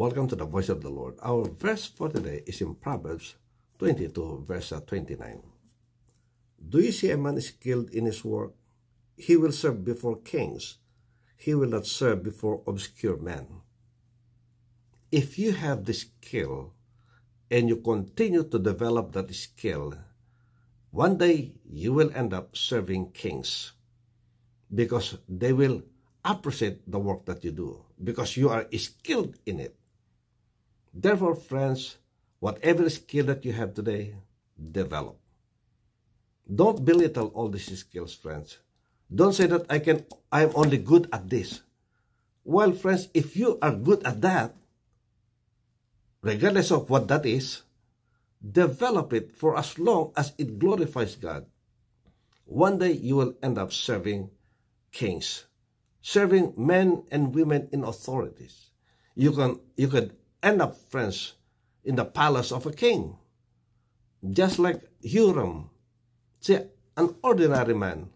welcome to the Voice of the Lord. Our verse for today is in Proverbs 22, verse 29. Do you see a man skilled in his work? He will serve before kings. He will not serve before obscure men. If you have the skill and you continue to develop that skill, one day you will end up serving kings because they will appreciate the work that you do because you are skilled in it. Therefore, friends, whatever skill that you have today, develop. Don't belittle all these skills, friends. Don't say that I'm only good at this. Well, friends, if you are good at that, regardless of what that is, develop it for as long as it glorifies God. One day you will end up serving kings, serving men and women in authorities. You could end up, friends, in the palace of a king, just like Huram, see, an ordinary man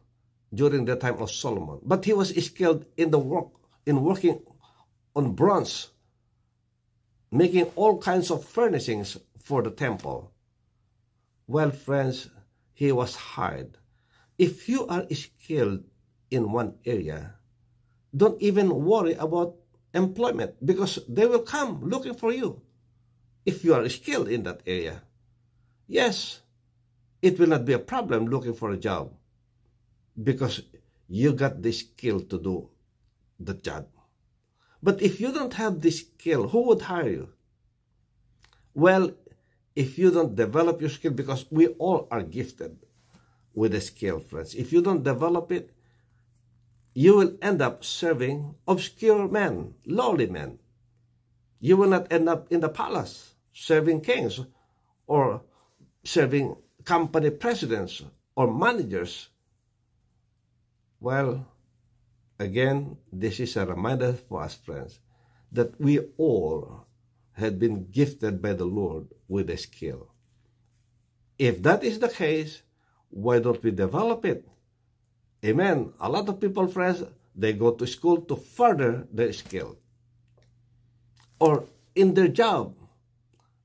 during the time of Solomon, but he was skilled in working on bronze, making all kinds of furnishings for the temple. Well, friends, he was hired. If you are skilled in one area, don't even worry about employment because they will come looking for you if you are skilled in that area. Yes, it will not be a problem looking for a job because you got the skill to do the job. But if you don't have the skill, who would hire you? Well, if you don't develop your skill, because we all are gifted with a skill, friends. If you don't develop it, you will end up serving obscure men, lowly men. You will not end up in the palace serving kings or serving company presidents or managers. Well, again, this is a reminder for us, friends, that we all had been gifted by the Lord with a skill. If that is the case, why don't we develop it? Amen. A lot of people, friends, they go to school to further their skill. Or in their job,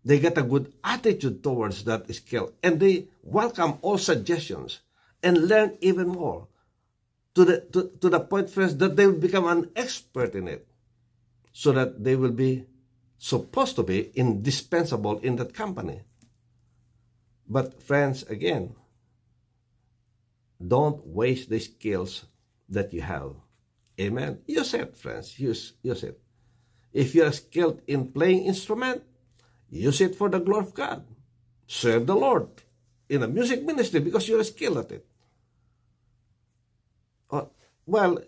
they get a good attitude towards that skill and they welcome all suggestions and learn even more to the point, friends, that they will become an expert in it so that they will be supposed to be indispensable in that company. But, friends, again, don't waste the skills that you have. Amen. Use it, friends. Use it. If you are skilled in playing instrument, use it for the glory of God. Serve the Lord in a music ministry because you're skilled at it. Well,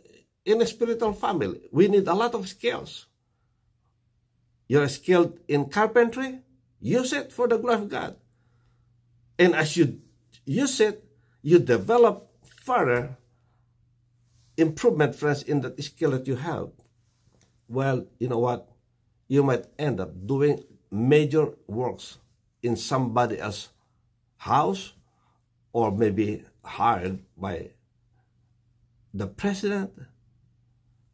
in a spiritual family, we need a lot of skills. You're skilled in carpentry, use it for the glory of God. And as you use it, you develop further improvement, friends, in the skill that you have. Well, you know what? You might end up doing major works in somebody else's house or maybe hired by the president.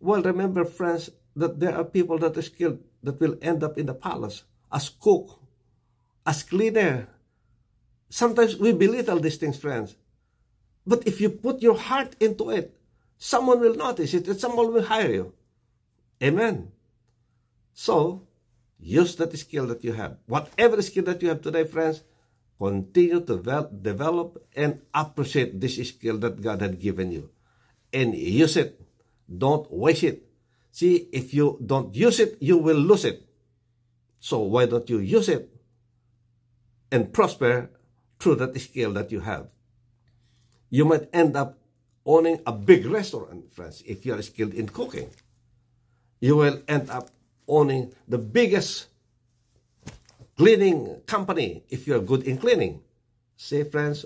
Well, remember, friends, that there are people that are skilled that will end up in the palace as cook, as cleaner. Sometimes we belittle these things, friends. But if you put your heart into it, someone will notice it and someone will hire you. Amen. So, use that skill that you have. Whatever skill that you have today, friends, continue to develop and appreciate this skill that God had given you. And use it. Don't waste it. See, if you don't use it, you will lose it. So why don't you use it and prosper through that skill that you have? You might end up owning a big restaurant, friends, if you are skilled in cooking. You will end up owning the biggest cleaning company if you are good in cleaning. See, friends,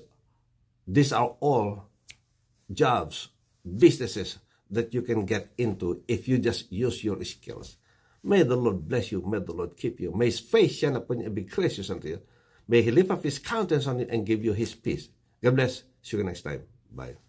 these are all jobs, businesses that you can get into if you just use your skills. May the Lord bless you. May the Lord keep you. May His face shine upon you and be gracious unto you. May He lift up His countenance on you and give you His peace. God bless. See you next time. Bye.